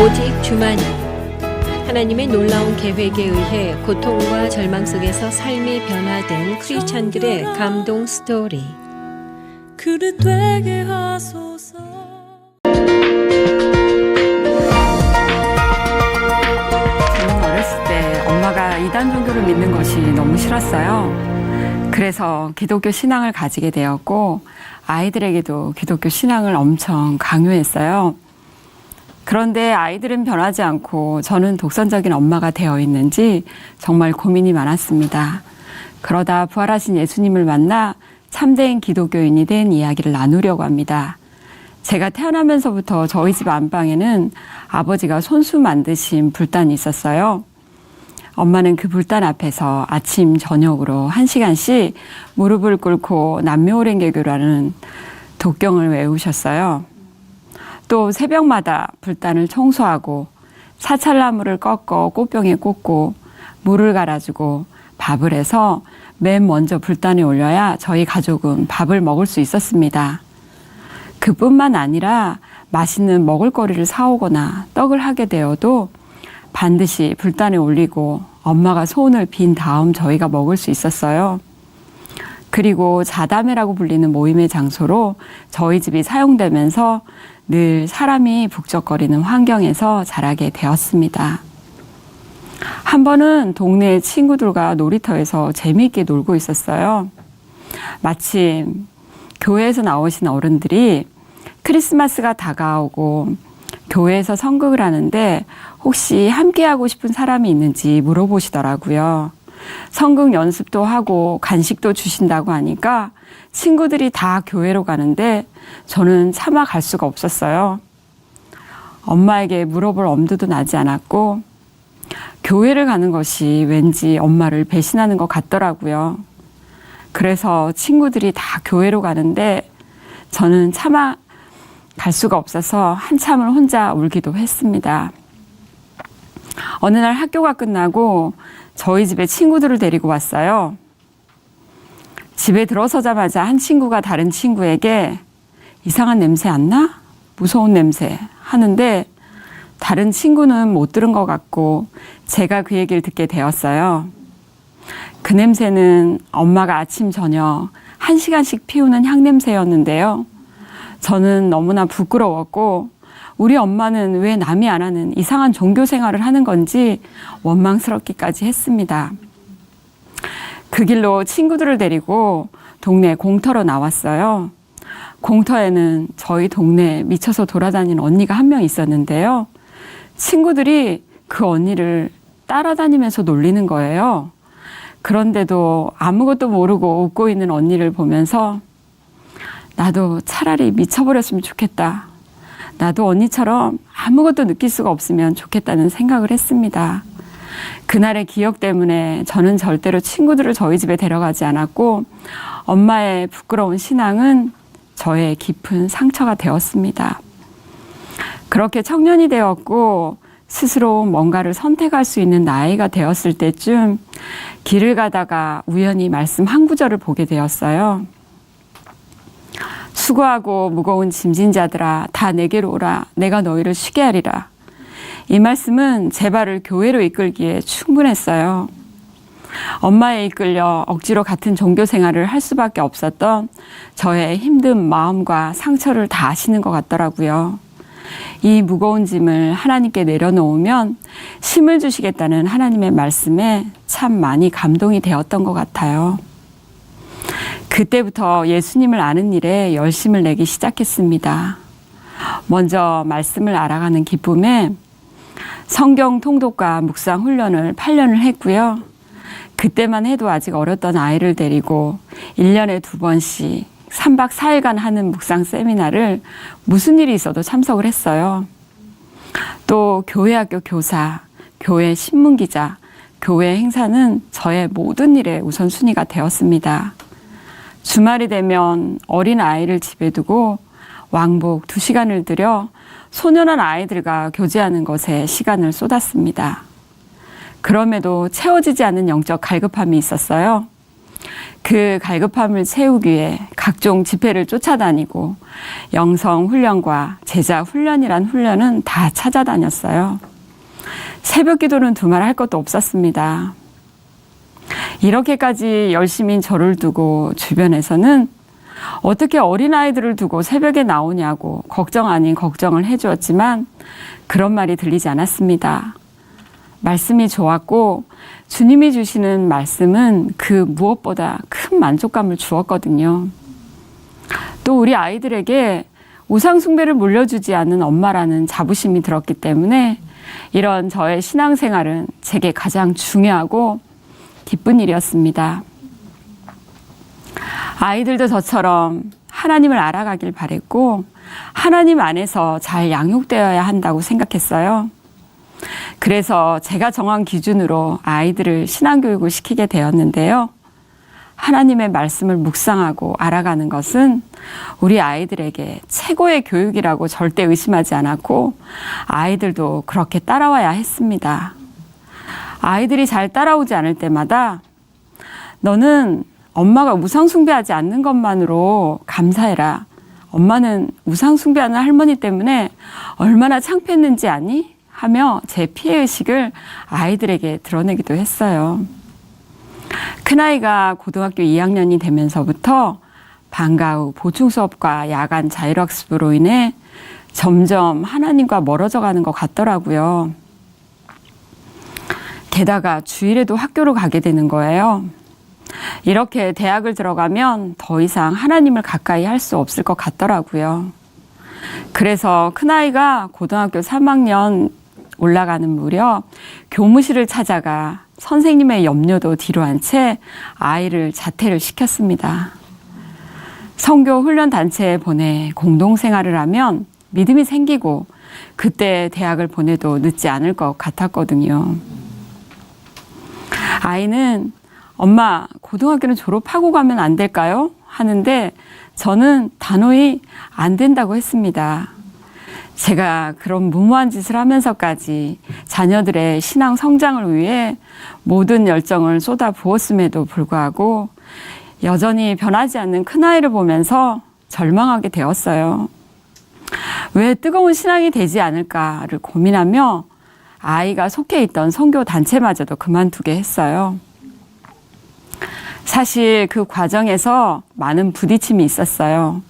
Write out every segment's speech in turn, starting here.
오직 주만이 하나님의 놀라운 계획에 의해 고통과 절망 속에서 삶이 변화된 크리스찬들의 감동 스토리. 그릇 되게 하소서. 저는 어렸을 때 엄마가 이단 종교를 믿는 것이 너무 싫었어요. 그래서 기독교 신앙을 가지게 되었고 아이들에게도 기독교 신앙을 엄청 강요했어요. 그런데 아이들은 변하지 않고 저는 독선적인 엄마가 되어 있는지 정말 고민이 많았습니다. 그러다 부활하신 예수님을 만나 참된 기독교인이 된 이야기를 나누려고 합니다. 제가 태어나면서부터 저희 집 안방에는 아버지가 손수 만드신 불단이 있었어요. 엄마는 그 불단 앞에서 아침 저녁으로 1시간씩 무릎을 꿇고 남묘오랭개교라는 독경을 외우셨어요. 또 새벽마다 불단을 청소하고 사찰나무를 꺾어 꽃병에 꽂고 물을 갈아주고 밥을 해서 맨 먼저 불단에 올려야 저희 가족은 밥을 먹을 수 있었습니다. 그뿐만 아니라 맛있는 먹을거리를 사오거나 떡을 하게 되어도 반드시 불단에 올리고 엄마가 소원을 빈 다음 저희가 먹을 수 있었어요. 그리고 자담회라고 불리는 모임의 장소로 저희 집이 사용되면서 늘 사람이 북적거리는 환경에서 자라게 되었습니다. 한 번은 동네 친구들과 놀이터에서 재미있게 놀고 있었어요. 마침 교회에서 나오신 어른들이 크리스마스가 다가오고 교회에서 성극을 하는데 혹시 함께하고 싶은 사람이 있는지 물어보시더라고요. 성극 연습도 하고 간식도 주신다고 하니까 친구들이 다 교회로 가는데 저는 차마 갈 수가 없었어요. 엄마에게 물어볼 엄두도 나지 않았고 교회를 가는 것이 왠지 엄마를 배신하는 것 같더라고요. 그래서 친구들이 다 교회로 가는데 저는 차마 갈 수가 없어서 한참을 혼자 울기도 했습니다. 어느 날 학교가 끝나고 저희 집에 친구들을 데리고 왔어요. 집에 들어서자마자 한 친구가 다른 친구에게 이상한 냄새 안 나? 무서운 냄새 하는데 다른 친구는 못 들은 것 같고 제가 그 얘기를 듣게 되었어요. 그 냄새는 엄마가 아침 저녁 1시간씩 피우는 향냄새였는데요. 저는 너무나 부끄러웠고 우리 엄마는 왜 남이 안 하는 이상한 종교 생활을 하는 건지 원망스럽기까지 했습니다. 그 길로 친구들을 데리고 동네 공터로 나왔어요. 공터에는 저희 동네에 미쳐서 돌아다니는 언니가 한 명 있었는데요. 친구들이 그 언니를 따라다니면서 놀리는 거예요. 그런데도 아무것도 모르고 웃고 있는 언니를 보면서 나도 차라리 미쳐버렸으면 좋겠다. 나도 언니처럼 아무것도 느낄 수가 없으면 좋겠다는 생각을 했습니다. 그날의 기억 때문에 저는 절대로 친구들을 저희 집에 데려가지 않았고 엄마의 부끄러운 신앙은 저의 깊은 상처가 되었습니다. 그렇게 청년이 되었고 스스로 뭔가를 선택할 수 있는 나이가 되었을 때쯤 길을 가다가 우연히 말씀 한 구절을 보게 되었어요. 수고하고 무거운 짐진 자들아 다 내게로 오라 내가 너희를 쉬게 하리라. 이 말씀은 제 발을 교회로 이끌기에 충분했어요. 엄마에 이끌려 억지로 같은 종교 생활을 할 수밖에 없었던 저의 힘든 마음과 상처를 다 아시는 것 같더라고요. 이 무거운 짐을 하나님께 내려놓으면 힘을 주시겠다는 하나님의 말씀에 참 많이 감동이 되었던 것 같아요. 그때부터 예수님을 아는 일에 열심을 내기 시작했습니다. 먼저 말씀을 알아가는 기쁨에 성경 통독과 묵상 훈련을 8년을 했고요. 그때만 해도 아직 어렸던 아이를 데리고 1년에 2번씩 3박 4일간 하는 묵상 세미나를 무슨 일이 있어도 참석을 했어요. 또 교회학교 교사, 교회 신문기자, 교회 행사는 저의 모든 일의 우선순위가 되었습니다. 주말이 되면 어린 아이를 집에 두고 왕복 2시간을 들여 소년한 아이들과 교제하는 것에 시간을 쏟았습니다. 그럼에도 채워지지 않는 영적 갈급함이 있었어요. 그 갈급함을 채우기 위해 각종 집회를 쫓아다니고 영성 훈련과 제자 훈련이란 훈련은 다 찾아다녔어요. 새벽 기도는 두말할 것도 없었습니다. 이렇게까지 열심히 저를 두고 주변에서는 어떻게 어린아이들을 두고 새벽에 나오냐고 걱정 아닌 걱정을 해주었지만 그런 말이 들리지 않았습니다. 말씀이 좋았고 주님이 주시는 말씀은 그 무엇보다 큰 만족감을 주었거든요. 또 우리 아이들에게 우상 숭배를 물려주지 않는 엄마라는 자부심이 들었기 때문에 이런 저의 신앙생활은 제게 가장 중요하고 기쁜 일이었습니다. 아이들도 저처럼 하나님을 알아가길 바랬고 하나님 안에서 잘 양육되어야 한다고 생각했어요. 그래서 제가 정한 기준으로 아이들을 신앙교육을 시키게 되었는데요. 하나님의 말씀을 묵상하고 알아가는 것은 우리 아이들에게 최고의 교육이라고 절대 의심하지 않았고 아이들도 그렇게 따라와야 했습니다. 아이들이 잘 따라오지 않을 때마다 너는 엄마가 우상 숭배하지 않는 것만으로 감사해라. 엄마는 우상 숭배하는 할머니 때문에 얼마나 창피했는지 아니? 하며 제 피해의식을 아이들에게 드러내기도 했어요. 큰아이가 고등학교 2학년이 되면서부터 방과 후 보충 수업과 야간 자율학습으로 인해 점점 하나님과 멀어져 가는 것 같더라고요. 게다가 주일에도 학교를 가게 되는 거예요. 이렇게 대학을 들어가면 더 이상 하나님을 가까이 할 수 없을 것 같더라고요. 그래서 큰아이가 고등학교 3학년 올라가는 무렵 교무실을 찾아가 선생님의 염려도 뒤로 한 채 아이를 자퇴를 시켰습니다. 선교 훈련 단체에 보내 공동생활을 하면 믿음이 생기고 그때 대학을 보내도 늦지 않을 것 같았거든요. 아이는 엄마 고등학교는 졸업하고 가면 안 될까요? 하는데 저는 단호히 안 된다고 했습니다. 제가 그런 무모한 짓을 하면서까지 자녀들의 신앙 성장을 위해 모든 열정을 쏟아 부었음에도 불구하고 여전히 변하지 않는 큰아이를 보면서 절망하게 되었어요. 왜 뜨거운 신앙이 되지 않을까를 고민하며 아이가 속해 있던 선교 단체마저도 그만두게 했어요. 사실 그 과정에서 많은 부딪힘이 있었어요.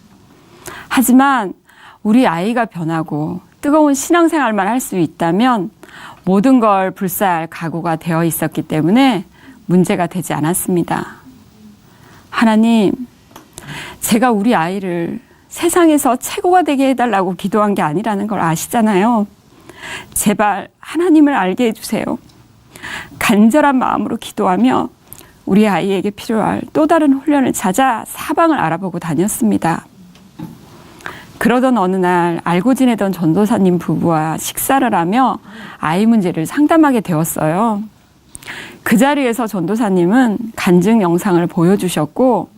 하지만 우리 아이가 변하고 뜨거운 신앙생활만 할 수 있다면 모든 걸 불사할 각오가 되어 있었기 때문에 문제가 되지 않았습니다. 하나님, 제가 우리 아이를 세상에서 최고가 되게 해달라고 기도한 게 아니라는 걸 아시잖아요. 제발 하나님을 알게 해주세요. 간절한 마음으로 기도하며 우리 아이에게 필요할 또 다른 훈련을 찾아 사방을 알아보고 다녔습니다. 그러던 어느 날 알고 지내던 전도사님 부부와 식사를 하며 아이 문제를 상담하게 되었어요. 그 자리에서 전도사님은 간증 영상을 보여주셨고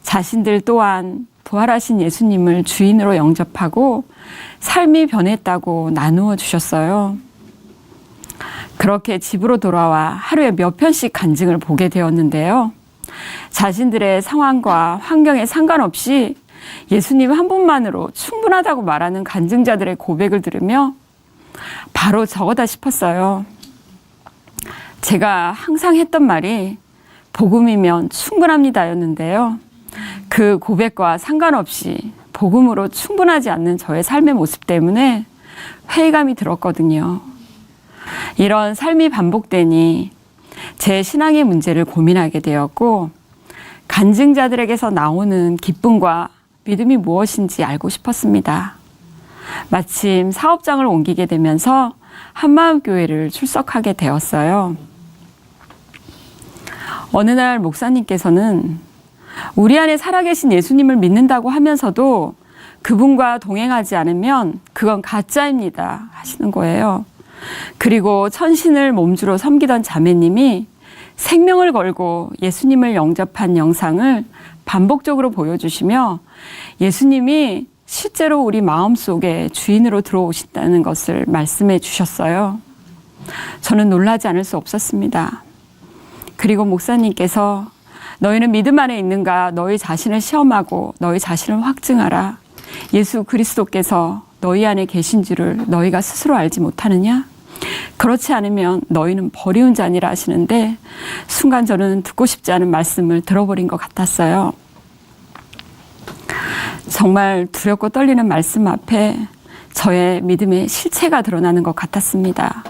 자신들 또한 부활하신 예수님을 주인으로 영접하고 삶이 변했다고 나누어 주셨어요. 그렇게 집으로 돌아와 하루에 몇 편씩 간증을 보게 되었는데요. 자신들의 상황과 환경에 상관없이 예수님 한 분만으로 충분하다고 말하는 간증자들의 고백을 들으며 바로 저거다 싶었어요. 제가 항상 했던 말이 복음이면 충분합니다였는데요. 그 고백과 상관없이 복음으로 충분하지 않는 저의 삶의 모습 때문에 회의감이 들었거든요. 이런 삶이 반복되니 제 신앙의 문제를 고민하게 되었고 간증자들에게서 나오는 기쁨과 믿음이 무엇인지 알고 싶었습니다. 마침 사업장을 옮기게 되면서 한마음교회를 출석하게 되었어요. 어느 날 목사님께서는 우리 안에 살아계신 예수님을 믿는다고 하면서도 그분과 동행하지 않으면 그건 가짜입니다 하시는 거예요. 그리고 천신을 몸주로 섬기던 자매님이 생명을 걸고 예수님을 영접한 영상을 반복적으로 보여주시며 예수님이 실제로 우리 마음속에 주인으로 들어오신다는 것을 말씀해 주셨어요. 저는 놀라지 않을 수 없었습니다. 그리고 목사님께서 너희는 믿음 안에 있는가? 너희 자신을 시험하고 너희 자신을 확증하라. 예수 그리스도께서 너희 안에 계신 줄을 너희가 스스로 알지 못하느냐? 그렇지 않으면 너희는 버리운 자니라 하시는데 순간 저는 듣고 싶지 않은 말씀을 들어버린 것 같았어요. 정말 두렵고 떨리는 말씀 앞에 저의 믿음의 실체가 드러나는 것 같았습니다.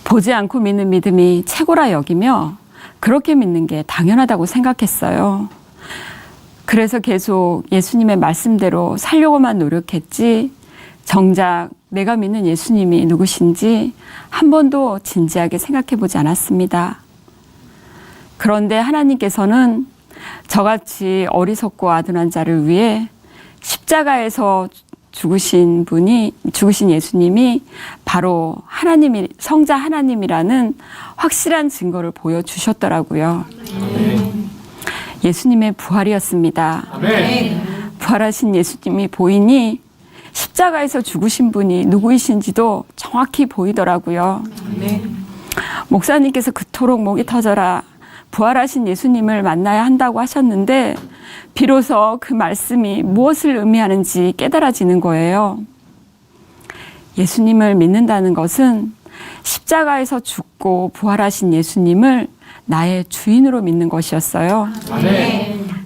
보지 않고 믿는 믿음이 최고라 여기며 그렇게 믿는 게 당연하다고 생각했어요. 그래서 계속 예수님의 말씀대로 살려고만 노력했지 정작 내가 믿는 예수님이 누구신지 한 번도 진지하게 생각해 보지 않았습니다. 그런데 하나님께서는 저같이 어리석고 아둔한 자를 위해 십자가에서 죽으신 예수님이 바로 성자 하나님이라는 확실한 증거를 보여주셨더라고요. 예수님의 부활이었습니다. 부활하신 예수님이 보이니 십자가에서 죽으신 분이 누구이신지도 정확히 보이더라고요. 목사님께서 그토록 목이 터져라 부활하신 예수님을 만나야 한다고 하셨는데 비로소 그 말씀이 무엇을 의미하는지 깨달아지는 거예요. 예수님을 믿는다는 것은 십자가에서 죽고 부활하신 예수님을 나의 주인으로 믿는 것이었어요.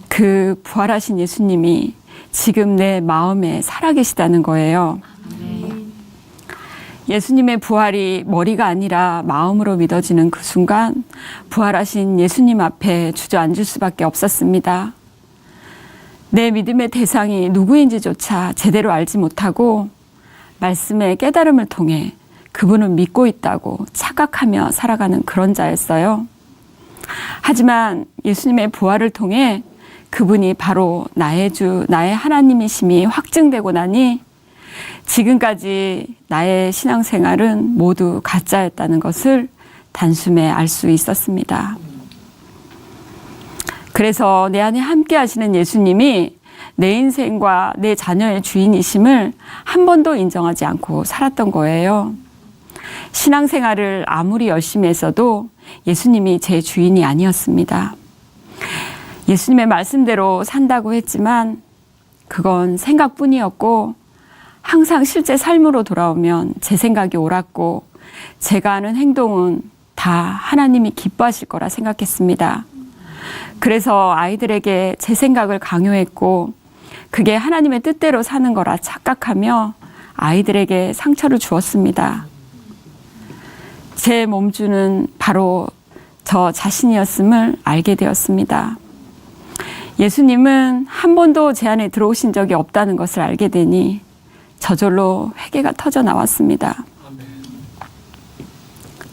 그 부활하신 예수님이 지금 내 마음에 살아계시다는 거예요. 예수님의 부활이 머리가 아니라 마음으로 믿어지는 그 순간 부활하신 예수님 앞에 주저앉을 수밖에 없었습니다. 내 믿음의 대상이 누구인지조차 제대로 알지 못하고 말씀의 깨달음을 통해 그분을 믿고 있다고 착각하며 살아가는 그런 자였어요. 하지만 예수님의 부활을 통해 그분이 바로 나의 주, 나의 하나님이심이 확증되고 나니 지금까지 나의 신앙생활은 모두 가짜였다는 것을 단숨에 알 수 있었습니다. 그래서 내 안에 함께 하시는 예수님이 내 인생과 내 자녀의 주인이심을 한 번도 인정하지 않고 살았던 거예요. 신앙생활을 아무리 열심히 했어도 예수님이 제 주인이 아니었습니다. 예수님의 말씀대로 산다고 했지만 그건 생각뿐이었고 항상 실제 삶으로 돌아오면 제 생각이 옳았고 제가 하는 행동은 다 하나님이 기뻐하실 거라 생각했습니다. 그래서 아이들에게 제 생각을 강요했고 그게 하나님의 뜻대로 사는 거라 착각하며 아이들에게 상처를 주었습니다. 제 몸주는 바로 저 자신이었음을 알게 되었습니다. 예수님은 한 번도 제 안에 들어오신 적이 없다는 것을 알게 되니 저절로 회개가 터져 나왔습니다.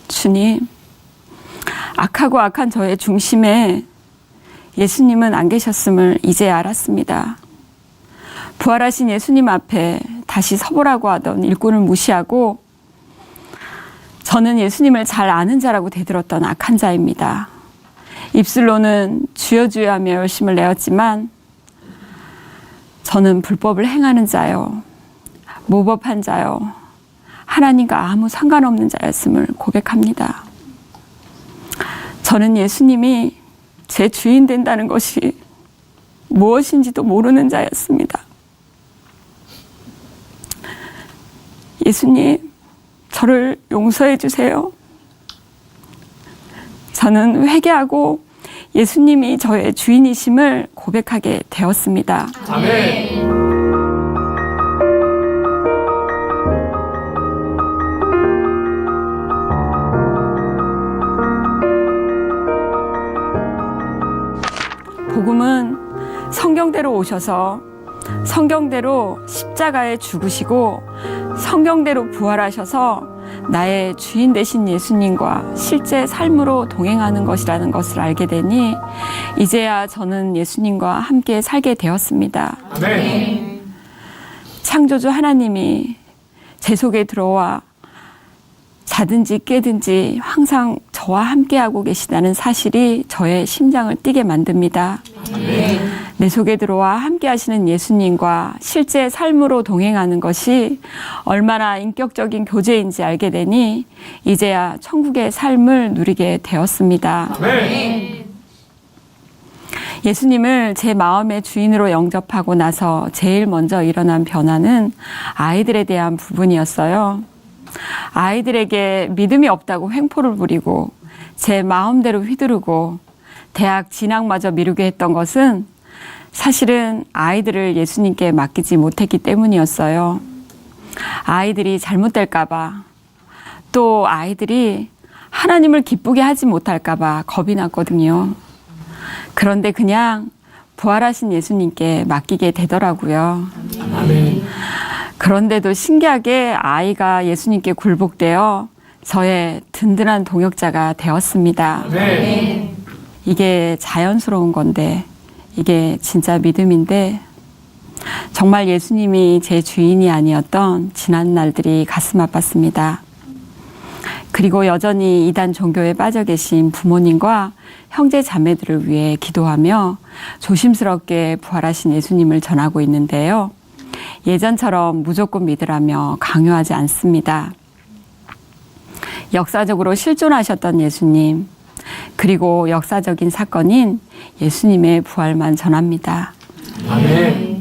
주님, 악하고 악한 저의 중심에 예수님은 안 계셨음을 이제 알았습니다. 부활하신 예수님 앞에 다시 서보라고 하던 일꾼을 무시하고 저는 예수님을 잘 아는 자라고 대들었던 악한 자입니다. 입술로는 주여 주여 하며 열심을 내었지만 저는 불법을 행하는 자요, 모법한 자요, 하나님과 아무 상관없는 자였음을 고백합니다. 저는 예수님이 제 주인 된다는 것이 무엇인지도 모르는 자였습니다. 예수님, 저를 용서해 주세요. 저는 회개하고 예수님이 저의 주인이심을 고백하게 되었습니다. 아멘. 복음은 성경대로 오셔서 성경대로 십자가에 죽으시고 성경대로 부활하셔서 나의 주인 되신 예수님과 실제 삶으로 동행하는 것이라는 것을 알게 되니 이제야 저는 예수님과 함께 살게 되었습니다. 아멘. 창조주 하나님이 제 속에 들어와 자든지 깨든지 항상 저와 함께하고 계시다는 사실이 저의 심장을 뛰게 만듭니다. 아멘. 내 속에 들어와 함께 하시는 예수님과 실제 삶으로 동행하는 것이 얼마나 인격적인 교제인지 알게 되니 이제야 천국의 삶을 누리게 되었습니다. 아멘. 예수님을 제 마음의 주인으로 영접하고 나서 제일 먼저 일어난 변화는 아이들에 대한 부분이었어요. 아이들에게 믿음이 없다고 횡포를 부리고 제 마음대로 휘두르고 대학 진학마저 미루게 했던 것은 사실은 아이들을 예수님께 맡기지 못했기 때문이었어요. 아이들이 잘못될까봐, 또 아이들이 하나님을 기쁘게 하지 못할까봐 겁이 났거든요. 그런데 그냥 부활하신 예수님께 맡기게 되더라고요. 그런데도 신기하게 아이가 예수님께 굴복되어 저의 든든한 동역자가 되었습니다. 이게 자연스러운 건데, 이게 진짜 믿음인데, 정말 예수님이 제 주인이 아니었던 지난 날들이 가슴 아팠습니다. 그리고 여전히 이단 종교에 빠져 계신 부모님과 형제 자매들을 위해 기도하며 조심스럽게 부활하신 예수님을 전하고 있는데요. 예전처럼 무조건 믿으라며 강요하지 않습니다. 역사적으로 실존하셨던 예수님, 그리고 역사적인 사건인 예수님의 부활만 전합니다.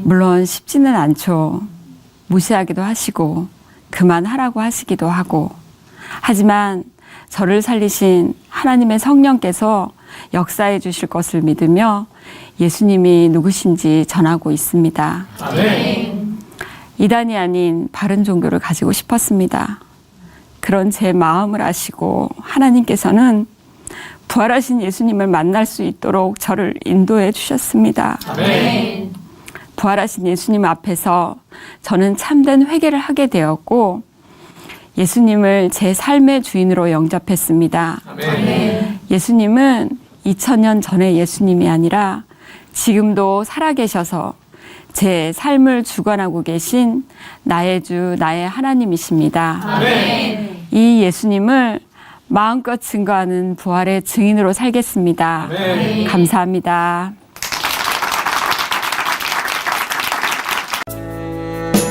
물론 쉽지는 않죠. 무시하기도 하시고 그만하라고 하시기도 하고, 하지만 저를 살리신 하나님의 성령께서 역사해 주실 것을 믿으며 예수님이 누구신지 전하고 있습니다. 이단이 아닌 바른 종교를 가지고 싶었습니다. 그런 제 마음을 아시고 하나님께서는 부활하신 예수님을 만날 수 있도록 저를 인도해 주셨습니다. 부활하신 예수님 앞에서 저는 참된 회개를 하게 되었고 예수님을 제 삶의 주인으로 영접했습니다. 예수님은 2000년 전의 예수님이 아니라 지금도 살아계셔서 제 삶을 주관하고 계신 나의 주, 나의 하나님이십니다. 이 예수님을 마음껏 증거하는 부활의 증인으로 살겠습니다. 감사합니다.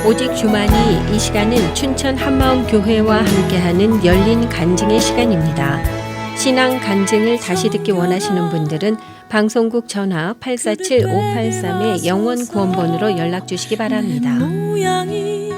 오직 주만이 이 시간은 춘천 한마음 교회와 함께하는 열린 간증의 시간입니다. 신앙 간증을 다시 듣기 원하시는 분들은 방송국 전화 847-583의 영원 구원번호로 연락 주시기 바랍니다. 모양이